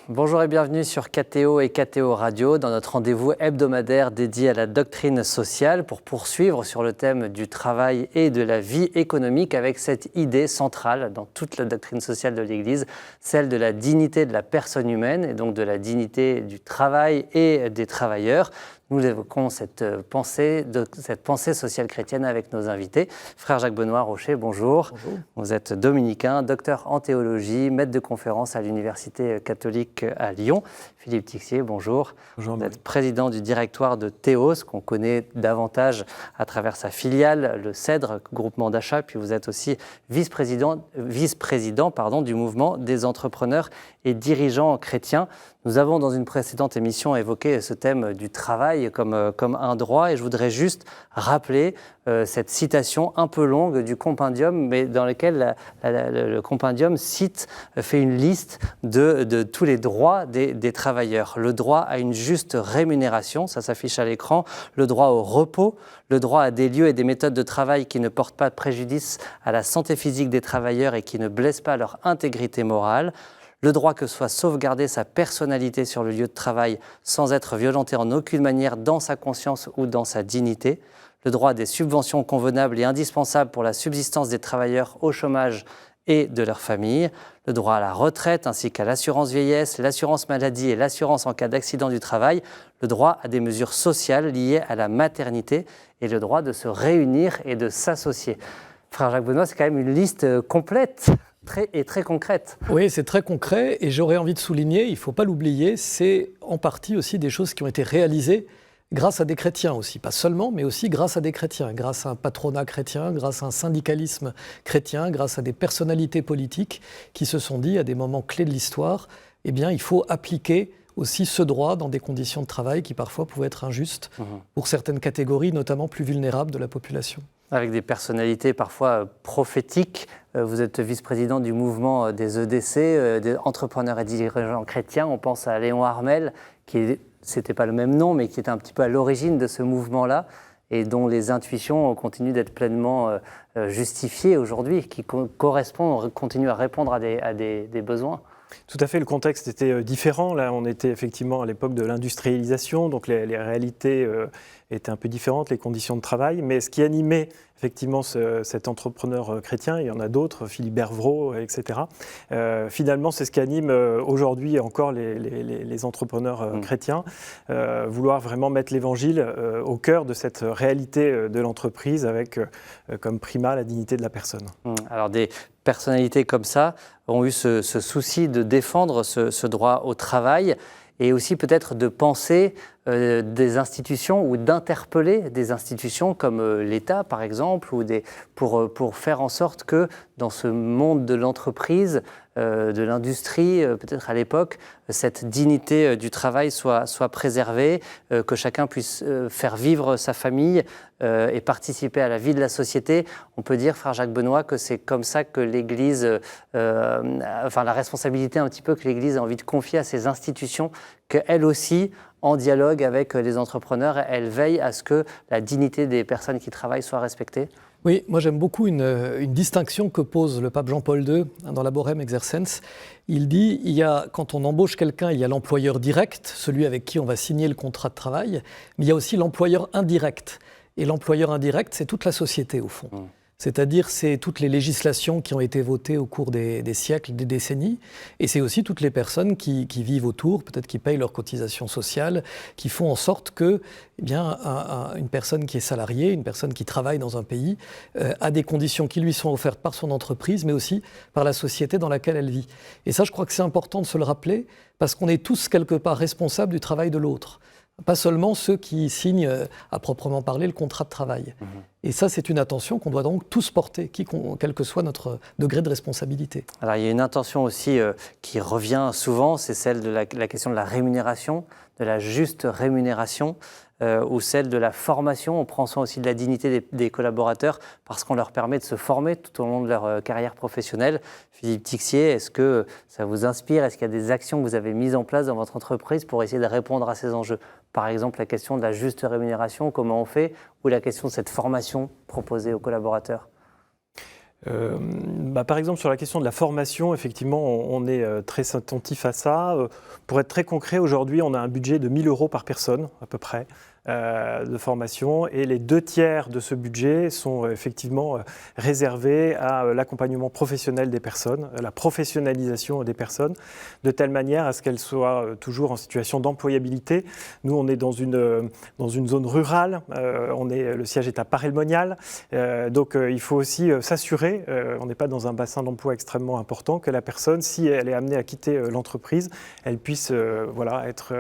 Bonjour et bienvenue sur KTO et KTO Radio dans notre rendez-vous hebdomadaire dédié à la doctrine sociale pour poursuivre sur le thème du travail et de la vie économique avec cette idée centrale dans toute la doctrine sociale de l'Église, celle de la dignité de la personne humaine et donc de la dignité du travail et des travailleurs. Nous évoquons cette pensée sociale chrétienne avec nos invités. Frère Jacques-Benoît Rocher, bonjour. Bonjour. Vous êtes dominicain, docteur en théologie, maître de conférence à l'Université catholique à Lyon. Philippe Tixier, bonjour. Bonjour. Vous êtes président du directoire de Théos, qu'on connaît davantage à travers sa filiale, le CEDRE, groupement d'achat, puis vous êtes aussi vice-président du mouvement des entrepreneurs et dirigeants chrétiens. Nous avons, dans une précédente émission, évoqué ce thème du travail comme un droit, et je voudrais juste rappeler cette citation un peu longue du compendium, mais dans laquelle le compendium fait une liste de tous les droits des travailleurs. Le droit à une juste rémunération, ça s'affiche à l'écran, le droit au repos, le droit à des lieux et des méthodes de travail qui ne portent pas de préjudice à la santé physique des travailleurs et qui ne blessent pas leur intégrité morale, le droit que soit sauvegardée sa personnalité sur le lieu de travail sans être violentée en aucune manière dans sa conscience ou dans sa dignité, le droit à des subventions convenables et indispensables pour la subsistance des travailleurs au chômage et de leurs familles, le droit à la retraite ainsi qu'à l'assurance vieillesse, l'assurance maladie et l'assurance en cas d'accident du travail, le droit à des mesures sociales liées à la maternité et le droit de se réunir et de s'associer. Frère Jacques-Benoît, c'est quand même une liste complète. Très concrète. Oui, c'est très concret et j'aurais envie de souligner, il ne faut pas l'oublier, c'est en partie aussi des choses qui ont été réalisées grâce à des chrétiens aussi, pas seulement, mais aussi grâce à des chrétiens, grâce à un patronat chrétien, grâce à un syndicalisme chrétien, grâce à des personnalités politiques qui se sont dit à des moments clés de l'histoire, eh bien il faut appliquer aussi ce droit dans des conditions de travail qui parfois pouvaient être injustes pour certaines catégories, notamment plus vulnérables de la population. Avec des personnalités parfois prophétiques. Vous êtes vice-président du mouvement des EDC, des entrepreneurs et dirigeants chrétiens. On pense à Léon Harmel, c'était pas le même nom, mais qui était un petit peu à l'origine de ce mouvement-là et dont les intuitions continuent d'être pleinement justifiées aujourd'hui, qui continuent à répondre à des besoins. Tout à fait, le contexte était différent. Là, on était effectivement à l'époque de l'industrialisation, donc les réalités étaient un peu différentes, les conditions de travail. Mais ce qui animait effectivement cet entrepreneur chrétien, il y en a d'autres, Philippe Bervraud, etc. Finalement, c'est ce qui anime aujourd'hui encore les entrepreneurs chrétiens, vouloir vraiment mettre l'évangile au cœur de cette réalité de l'entreprise avec comme primat la dignité de la personne. Alors des personnalités comme ça ont eu ce souci de défendre ce droit au travail et aussi peut-être de penser des institutions ou d'interpeller des institutions comme l'État par exemple ou pour faire en sorte que dans ce monde de l'entreprise, de l'industrie, peut-être à l'époque, cette dignité du travail soit préservée, que chacun puisse faire vivre sa famille et participer à la vie de la société. On peut dire, frère Jacques-Benoît, que c'est comme ça que l'Église, la responsabilité un petit peu que l'Église a envie de confier à ces institutions, qu'elles aussi, en dialogue avec les entrepreneurs, elles veillent à ce que la dignité des personnes qui travaillent soit respectée. Oui, moi j'aime beaucoup une distinction que pose le pape Jean-Paul II dans Laborem Exercens. Il dit, quand on embauche quelqu'un, il y a l'employeur direct, celui avec qui on va signer le contrat de travail, mais il y a aussi l'employeur indirect. Et l'employeur indirect, c'est toute la société au fond. C'est-à-dire, c'est toutes les législations qui ont été votées au cours des siècles, des décennies, et c'est aussi toutes les personnes qui vivent autour, peut-être qui payent leurs cotisations sociales, qui font en sorte que, une personne qui est salariée, une personne qui travaille dans un pays, a des conditions qui lui sont offertes par son entreprise, mais aussi par la société dans laquelle elle vit. Et ça, je crois que c'est important de se le rappeler, parce qu'on est tous quelque part responsables du travail de l'autre. Pas seulement ceux qui signent, à proprement parler, le contrat de travail. Et ça, c'est une attention qu'on doit donc tous porter, quel que soit notre degré de responsabilité. Alors, il y a une intention aussi qui revient souvent, c'est celle de la question de la rémunération, de la juste rémunération, ou celle de la formation. On prend soin aussi de la dignité des collaborateurs parce qu'on leur permet de se former tout au long de leur carrière professionnelle. Philippe Tixier, est-ce que ça vous inspire? Est-ce qu'il y a des actions que vous avez mises en place dans votre entreprise pour essayer de répondre à ces enjeux? Par exemple, la question de la juste rémunération, comment on fait? Ou la question de cette formation proposée aux collaborateurs? Par exemple, sur la question de la formation, effectivement, on est très attentif à ça. Pour être très concret, aujourd'hui, on a un budget de 1 000 € par personne, à peu près, de formation, et les 2/3 de ce budget sont effectivement réservés à l'accompagnement professionnel des personnes, la professionnalisation des personnes, de telle manière à ce qu'elles soient toujours en situation d'employabilité. Nous, on est dans une zone rurale, le siège est à Paray-le-Monial, donc il faut aussi s'assurer, on n'est pas dans un bassin d'emploi extrêmement important, que la personne, si elle est amenée à quitter l'entreprise, elle puisse être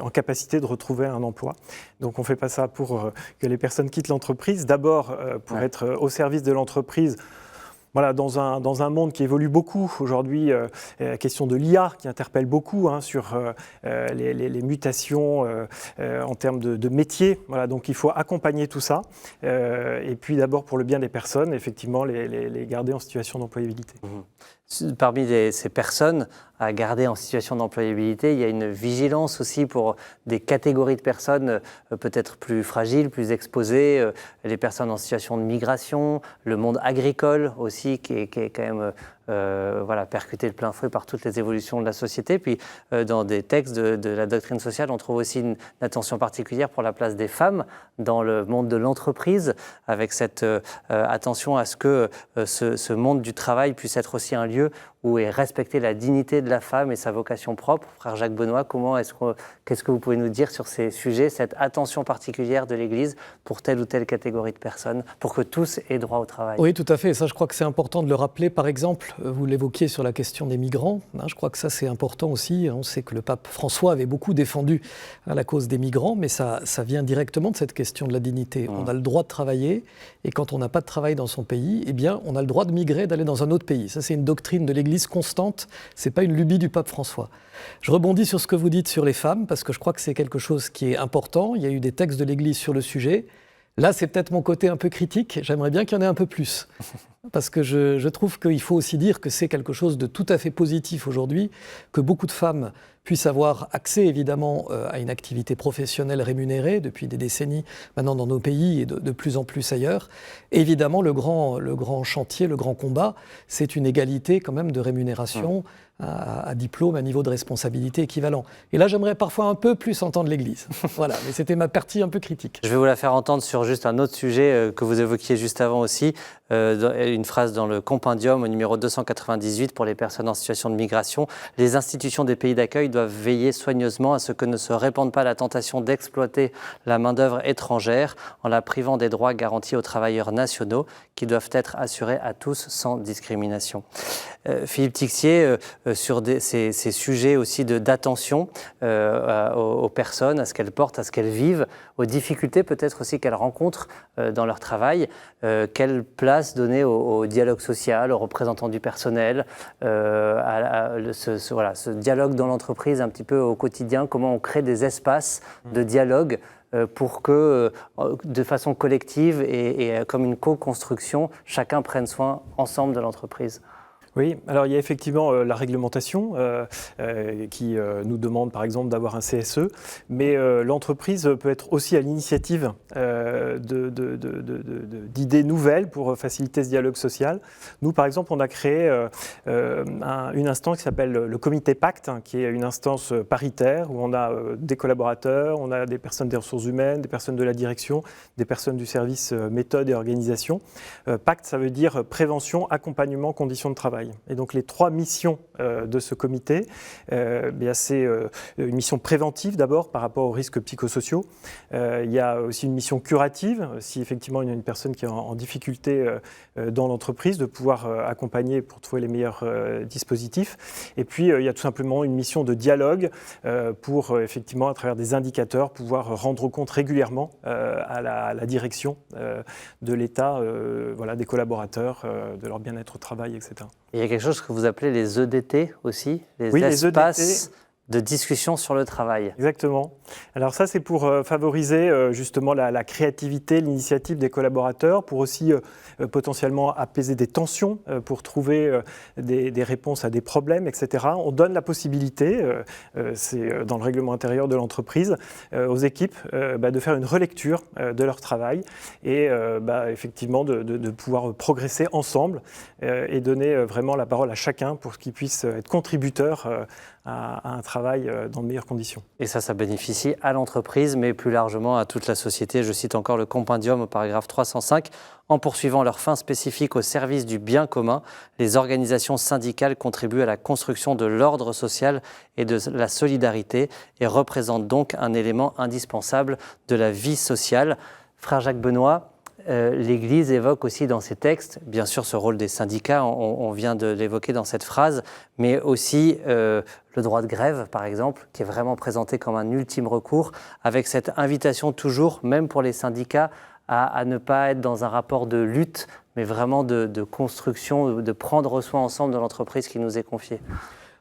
en capacité de retrouver un emploi. Donc on ne fait pas ça pour que les personnes quittent l'entreprise, d'abord pour être au service de l'entreprise. Voilà, dans un monde qui évolue beaucoup aujourd'hui, la question de l'IA qui interpelle beaucoup sur les mutations en termes de métiers. Voilà, donc il faut accompagner tout ça. Et puis d'abord pour le bien des personnes, effectivement, les garder en situation d'employabilité. Parmi ces personnes à garder en situation d'employabilité, il y a une vigilance aussi pour des catégories de personnes peut-être plus fragiles, plus exposées, les personnes en situation de migration, le monde agricole aussi qui est quand même percuté de plein fouet par toutes les évolutions de la société. Puis dans des textes de la doctrine sociale, on trouve aussi une attention particulière pour la place des femmes dans le monde de l'entreprise, avec cette attention à ce que ce monde du travail puisse être aussi un lieu où est respectée la dignité de la femme et sa vocation propre. Frère Jacques Benoît, qu'est-ce que vous pouvez nous dire sur ces sujets, cette attention particulière de l'Église pour telle ou telle catégorie de personnes, pour que tous aient droit au travail? Oui, tout à fait. Ça, je crois que c'est important de le rappeler. Par exemple, vous l'évoquiez sur la question des migrants. Je crois que ça, c'est important aussi. On sait que le pape François avait beaucoup défendu la cause des migrants, mais ça vient directement de cette question de la dignité. On a le droit de travailler, et quand on n'a pas de travail dans son pays, eh bien, on a le droit de migrer, d'aller dans un autre pays. Ça, c'est une doctrine de l'Église constante, c'est pas une lubie du pape François. Je rebondis sur ce que vous dites sur les femmes, parce que je crois que c'est quelque chose qui est important. Il y a eu des textes de l'Église sur le sujet. Là, c'est peut-être mon côté un peu critique. J'aimerais bien qu'il y en ait un peu plus. Parce que je trouve qu'il faut aussi dire que c'est quelque chose de tout à fait positif aujourd'hui, que beaucoup de femmes puissent avoir accès évidemment à une activité professionnelle rémunérée depuis des décennies maintenant dans nos pays et de plus en plus ailleurs. Et évidemment, le grand chantier, le grand combat, c'est une égalité quand même de rémunération à diplôme, à niveau de responsabilité équivalent. Et là, j'aimerais parfois un peu plus entendre l'Église. Voilà, mais c'était ma partie un peu critique. Je vais vous la faire entendre sur juste un autre sujet que vous évoquiez juste avant aussi, une phrase dans le compendium au numéro 298 pour les personnes en situation de migration. Les institutions des pays d'accueil doivent veiller soigneusement à ce que ne se répande pas la tentation d'exploiter la main-d'œuvre étrangère en la privant des droits garantis aux travailleurs nationaux qui doivent être assurés à tous sans discrimination. Philippe Tixier, sur ces sujets aussi d'attention aux personnes, à ce qu'elles portent, à ce qu'elles vivent, aux difficultés peut-être aussi qu'elles rencontrent dans leur travail, quelle place donner au dialogue social, aux représentants du personnel, ce dialogue dans l'entreprise un petit peu au quotidien, comment on crée des espaces de dialogue pour que, de façon collective et comme une co-construction, chacun prenne soin ensemble de l'entreprise. Oui, alors il y a effectivement la réglementation qui nous demande par exemple d'avoir un CSE, mais l'entreprise peut être aussi à l'initiative d'idées nouvelles pour faciliter ce dialogue social. Nous par exemple on a créé une instance qui s'appelle le comité Pacte, qui est une instance paritaire où on a des collaborateurs, on a des personnes des ressources humaines, des personnes de la direction, des personnes du service méthode et organisation. Pacte, ça veut dire prévention, accompagnement, conditions de travail. Et donc les 3 missions de ce comité, c'est une mission préventive d'abord par rapport aux risques psychosociaux. Il y a aussi une mission curative, si effectivement il y a une personne qui est en difficulté dans l'entreprise, de pouvoir accompagner pour trouver les meilleurs dispositifs. Et puis il y a tout simplement une mission de dialogue pour effectivement à travers des indicateurs pouvoir rendre compte régulièrement à la direction de l'État, des collaborateurs, de leur bien-être au travail, etc. Il y a quelque chose que vous appelez les EDT aussi, les espaces de discussion sur le travail. Exactement. Alors ça, c'est pour favoriser justement la créativité, l'initiative des collaborateurs, pour aussi potentiellement apaiser des tensions, pour trouver des réponses à des problèmes, etc. On donne la possibilité, c'est dans le règlement intérieur de l'entreprise, aux équipes de faire une relecture de leur travail et effectivement de pouvoir progresser ensemble et donner vraiment la parole à chacun pour qu'ils puissent être contributeurs à un travail dans de meilleures conditions. Et ça bénéficie à l'entreprise, mais plus largement à toute la société. Je cite encore le compendium au paragraphe 305. En poursuivant leurs fins spécifiques au service du bien commun, les organisations syndicales contribuent à la construction de l'ordre social et de la solidarité et représentent donc un élément indispensable de la vie sociale. Frère Jacques Benoît, l'Église évoque aussi dans ses textes, bien sûr ce rôle des syndicats, on vient de l'évoquer dans cette phrase, mais aussi le droit de grève, par exemple, qui est vraiment présenté comme un ultime recours, avec cette invitation toujours, même pour les syndicats, à ne pas être dans un rapport de lutte, mais vraiment de construction, de prendre soin ensemble de l'entreprise qui nous est confiée.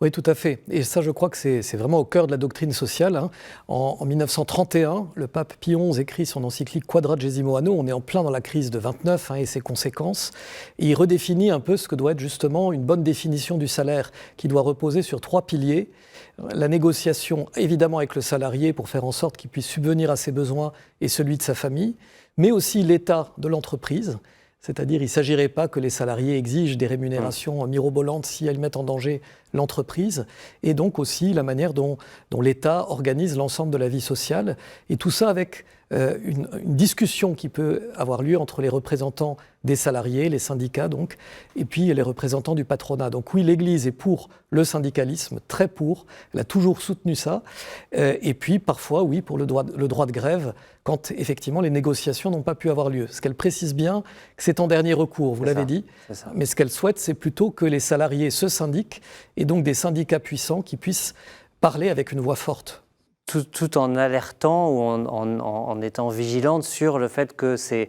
Oui, tout à fait. Et ça, je crois que c'est vraiment au cœur de la doctrine sociale. En 1931, le pape Pie XI écrit son encyclique Quadragesimo Anno. On est en plein dans la crise de 29 et ses conséquences. Et il redéfinit un peu ce que doit être justement une bonne définition du salaire, qui doit reposer sur 3 piliers. La négociation, évidemment, avec le salarié pour faire en sorte qu'il puisse subvenir à ses besoins et celui de sa famille, mais aussi l'état de l'entreprise. C'est-à-dire, il ne s'agirait pas que les salariés exigent des rémunérations mirobolantes si elles mettent en danger l'entreprise, et donc aussi la manière dont l'État organise l'ensemble de la vie sociale. Et tout ça avec une discussion qui peut avoir lieu entre les représentants des salariés, les syndicats donc, et puis les représentants du patronat. Donc oui, l'Église est pour le syndicalisme, très pour, elle a toujours soutenu ça, et puis parfois, oui, pour le droit de grève, quand effectivement les négociations n'ont pas pu avoir lieu. Ce qu'elle précise bien, que c'est en dernier recours, vous l'avez dit, mais ce qu'elle souhaite, c'est plutôt que les salariés se syndiquent, et donc des syndicats puissants qui puissent parler avec une voix forte. Tout en alertant ou en étant vigilante sur le fait que ces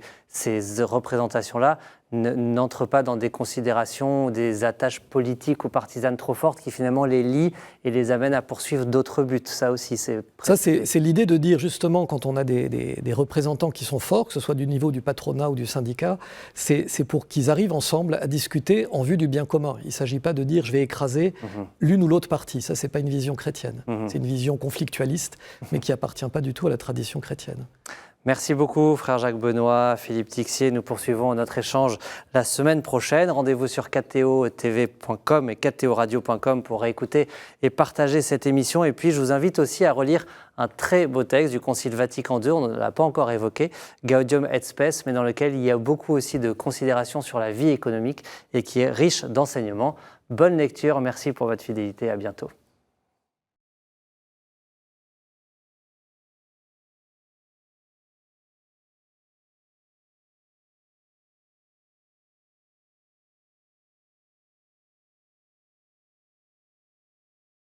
représentations-là n'entrent pas dans des considérations, des attaches politiques ou partisanes trop fortes qui finalement les lient et les amènent à poursuivre d'autres buts. Ça aussi, c'est l'idée de dire justement quand on a des représentants qui sont forts, que ce soit du niveau du patronat ou du syndicat, c'est pour qu'ils arrivent ensemble à discuter en vue du bien commun. Il ne s'agit pas de dire je vais écraser l'une ou l'autre partie. Ça, c'est pas une vision chrétienne. C'est une vision conflictualiste, mais qui appartient pas du tout à la tradition chrétienne. Merci beaucoup, frère Jacques Benoît, Philippe Tixier. Nous poursuivons notre échange la semaine prochaine. Rendez-vous sur ktotv.com et ktoradio.com pour réécouter et partager cette émission. Et puis, je vous invite aussi à relire un très beau texte du Concile Vatican II, on ne l'a pas encore évoqué, Gaudium et Spes, mais dans lequel il y a beaucoup aussi de considérations sur la vie économique et qui est riche d'enseignements. Bonne lecture, merci pour votre fidélité, à bientôt.